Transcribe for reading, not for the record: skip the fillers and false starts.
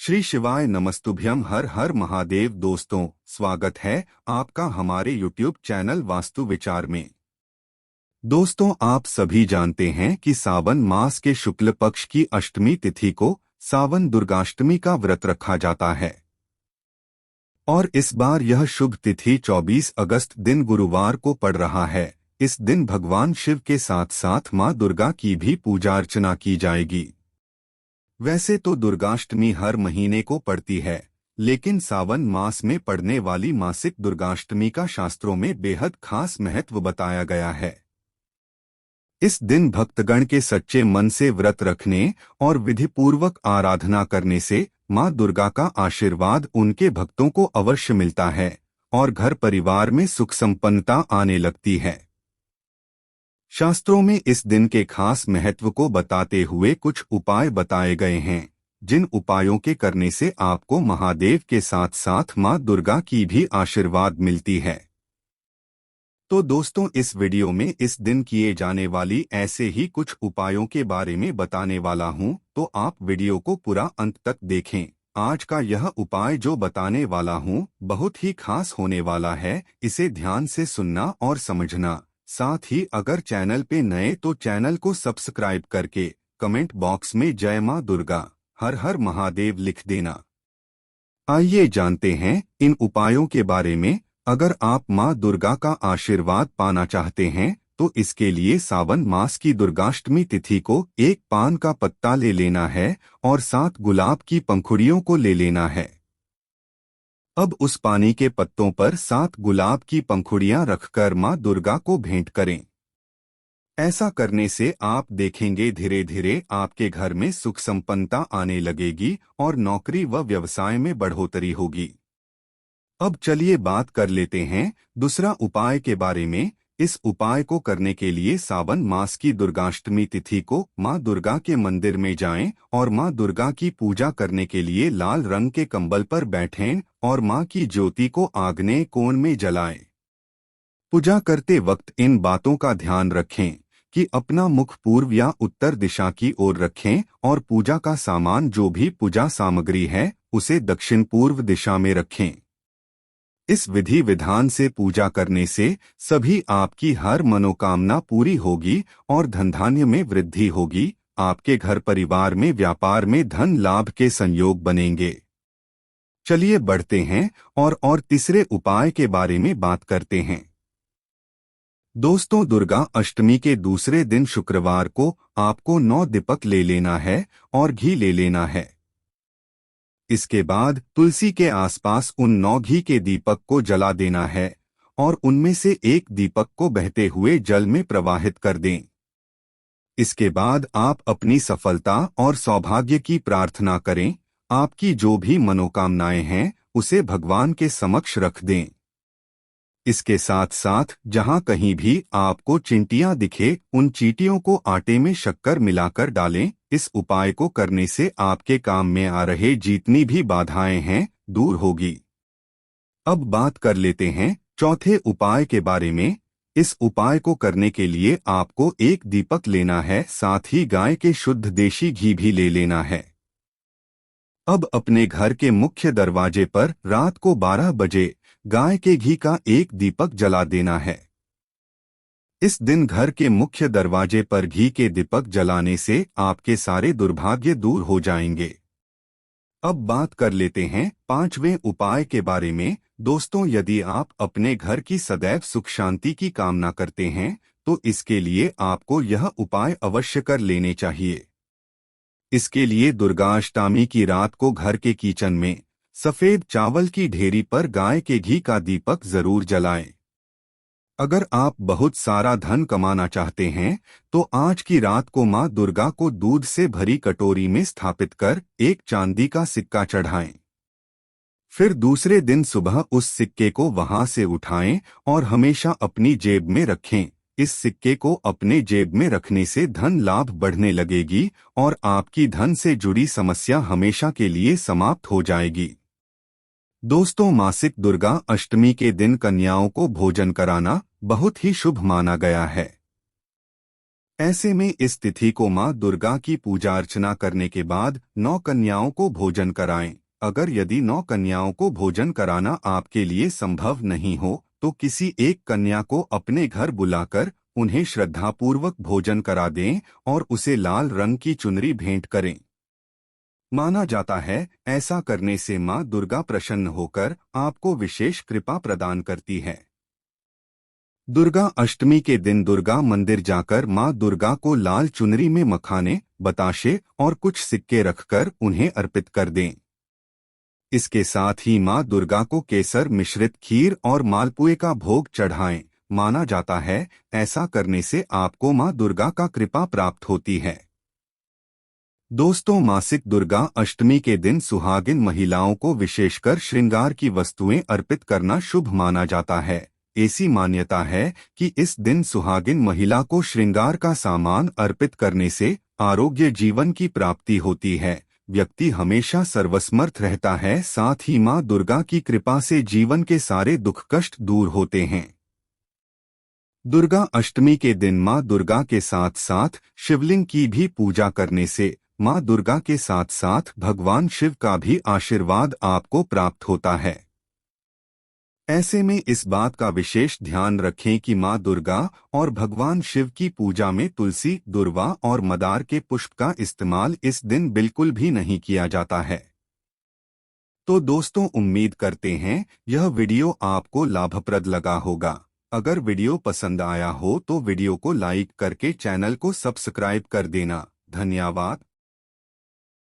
श्री शिवाय नमस्तुभ्यम। हर हर महादेव। दोस्तों, स्वागत है आपका हमारे YouTube चैनल वास्तु विचार में। दोस्तों, आप सभी जानते हैं कि सावन मास के शुक्ल पक्ष की अष्टमी तिथि को सावन दुर्गाष्टमी का व्रत रखा जाता है और इस बार यह शुभ तिथि 24 अगस्त दिन गुरुवार को पड़ रहा है। इस दिन भगवान शिव के साथ साथ मां दुर्गा की भी पूजा अर्चना की जाएगी। वैसे तो दुर्गाष्टमी हर महीने को पड़ती है, लेकिन सावन मास में पड़ने वाली मासिक दुर्गाष्टमी का शास्त्रों में बेहद खास महत्व बताया गया है। इस दिन भक्तगण के सच्चे मन से व्रत रखने और विधिपूर्वक आराधना करने से मां दुर्गा का आशीर्वाद उनके भक्तों को अवश्य मिलता है और घर परिवार में सुख संपन्नता आने लगती है। शास्त्रों में इस दिन के खास महत्व को बताते हुए कुछ उपाय बताए गए हैं, जिन उपायों के करने से आपको महादेव के साथ साथ मां दुर्गा की भी आशीर्वाद मिलती है। तो दोस्तों, इस वीडियो में इस दिन किए जाने वाली ऐसे ही कुछ उपायों के बारे में बताने वाला हूं, तो आप वीडियो को पूरा अंत तक देखें। आज का यह उपाय जो बताने वाला हूं बहुत ही खास होने वाला है, इसे ध्यान से सुनना और समझना। साथ ही अगर चैनल पे नए तो चैनल को सब्सक्राइब करके कमेंट बॉक्स में जय मां दुर्गा हर हर महादेव लिख देना। आइए जानते हैं इन उपायों के बारे में। अगर आप मां दुर्गा का आशीर्वाद पाना चाहते हैं तो इसके लिए सावन मास की दुर्गाष्टमी तिथि को एक पान का पत्ता ले लेना है और 7 गुलाब की पंखुड़ियों को ले लेना है। अब उस पानी के पत्तों पर 7 गुलाब की पंखुड़ियां रखकर मां दुर्गा को भेंट करें। ऐसा करने से आप देखेंगे धीरे धीरे आपके घर में सुख संपन्नता आने लगेगी और नौकरी व व्यवसाय में बढ़ोतरी होगी। अब चलिए बात कर लेते हैं दूसरा उपाय के बारे में। इस उपाय को करने के लिए सावन मास की दुर्गाष्टमी तिथि को मां दुर्गा के मंदिर में जाएं और मां दुर्गा की पूजा करने के लिए लाल रंग के कंबल पर बैठें और मां की ज्योति को आग्नेय कोण में जलाएं। पूजा करते वक्त इन बातों का ध्यान रखें कि अपना मुख पूर्व या उत्तर दिशा की ओर रखें और पूजा का सामान जो भी पूजा सामग्री है उसे दक्षिण पूर्व दिशा में रखें। इस विधि विधान से पूजा करने से सभी आपकी हर मनोकामना पूरी होगी और धन धान्य में वृद्धि होगी। आपके घर परिवार में व्यापार में धन लाभ के संयोग बनेंगे। चलिए बढ़ते हैं और तीसरे उपाय के बारे में बात करते हैं। दोस्तों, दुर्गा अष्टमी के दूसरे दिन शुक्रवार को आपको 9 दीपक ले लेना है और घी ले लेना है। इसके बाद तुलसी के आसपास उन 9 घी के दीपक को जला देना है और उनमें से एक दीपक को बहते हुए जल में प्रवाहित कर दें। इसके बाद आप अपनी सफलता और सौभाग्य की प्रार्थना करें। आपकी जो भी मनोकामनाएं हैं उसे भगवान के समक्ष रख दें। इसके साथ साथ जहां कहीं भी आपको चींटियां दिखे उन चींटियों को आटे में शक्कर मिलाकर डालें। इस उपाय को करने से आपके काम में आ रहे जितनी भी बाधाएं हैं दूर होगी। अब बात कर लेते हैं चौथे उपाय के बारे में। इस उपाय को करने के लिए आपको एक दीपक लेना है, साथ ही गाय के शुद्ध देशी घी भी ले लेना है। अब अपने घर के मुख्य दरवाजे पर रात को 12 बजे गाय के घी का एक दीपक जला देना है। इस दिन घर के मुख्य दरवाजे पर घी के दीपक जलाने से आपके सारे दुर्भाग्य दूर हो जाएंगे। अब बात कर लेते हैं 5वें उपाय के बारे में। दोस्तों, यदि आप अपने घर की सदैव सुख शांति की कामना करते हैं तो इसके लिए आपको यह उपाय अवश्य कर लेने चाहिए। इसके लिए दुर्गाष्टमी की रात को घर के किचन में सफेद चावल की ढेरी पर गाय के घी का दीपक जरूर जलाएं। अगर आप बहुत सारा धन कमाना चाहते हैं तो आज की रात को मां दुर्गा को दूध से भरी कटोरी में स्थापित कर एक चांदी का सिक्का चढ़ाएं। फिर दूसरे दिन सुबह उस सिक्के को वहां से उठाएं और हमेशा अपनी जेब में रखें। इस सिक्के को अपने जेब में रखने से धन लाभ बढ़ने लगेगी और आपकी धन से जुड़ी समस्या हमेशा के लिए समाप्त हो जाएगी। दोस्तों, मासिक दुर्गा अष्टमी के दिन कन्याओं को भोजन कराना बहुत ही शुभ माना गया है। ऐसे में इस तिथि को मां दुर्गा की पूजा अर्चना करने के बाद 9 कन्याओं को भोजन कराएं। अगर यदि 9 कन्याओं को भोजन कराना आपके लिए संभव नहीं हो तो किसी एक कन्या को अपने घर बुलाकर उन्हें श्रद्धापूर्वक भोजन करा दें और उसे लाल रंग की चुनरी भेंट करें। माना जाता है ऐसा करने से मां दुर्गा प्रसन्न होकर आपको विशेष कृपा प्रदान करती है। दुर्गा अष्टमी के दिन दुर्गा मंदिर जाकर मां दुर्गा को लाल चुनरी में मखाने, बताशे और कुछ सिक्के रखकर उन्हें अर्पित कर दें। इसके साथ ही मां दुर्गा को केसर मिश्रित खीर और मालपुए का भोग चढ़ाएं। माना जाता है ऐसा करने से आपको मां दुर्गा का कृपा प्राप्त होती है। दोस्तों, मासिक दुर्गा अष्टमी के दिन सुहागिन महिलाओं को विशेषकर श्रृंगार की वस्तुएं अर्पित करना शुभ माना जाता है। ऐसी मान्यता है कि इस दिन सुहागिन महिला को श्रृंगार का सामान अर्पित करने से आरोग्य जीवन की प्राप्ति होती है। व्यक्ति हमेशा सर्वसमर्थ रहता है, साथ ही मां दुर्गा की कृपा से जीवन के सारे दुख कष्ट दूर होते हैं। दुर्गा अष्टमी के दिन मां दुर्गा के साथ साथ शिवलिंग की भी पूजा करने से मां दुर्गा के साथ साथ भगवान शिव का भी आशीर्वाद आपको प्राप्त होता है। ऐसे में इस बात का विशेष ध्यान रखें कि मां दुर्गा और भगवान शिव की पूजा में तुलसी, दुर्वा और मदार के पुष्प का इस्तेमाल इस दिन बिल्कुल भी नहीं किया जाता है। तो दोस्तों, उम्मीद करते हैं यह वीडियो आपको लाभप्रद लगा होगा। अगर वीडियो पसंद आया हो तो वीडियो को लाइक करके चैनल को सब्सक्राइब कर देना। धन्यवाद।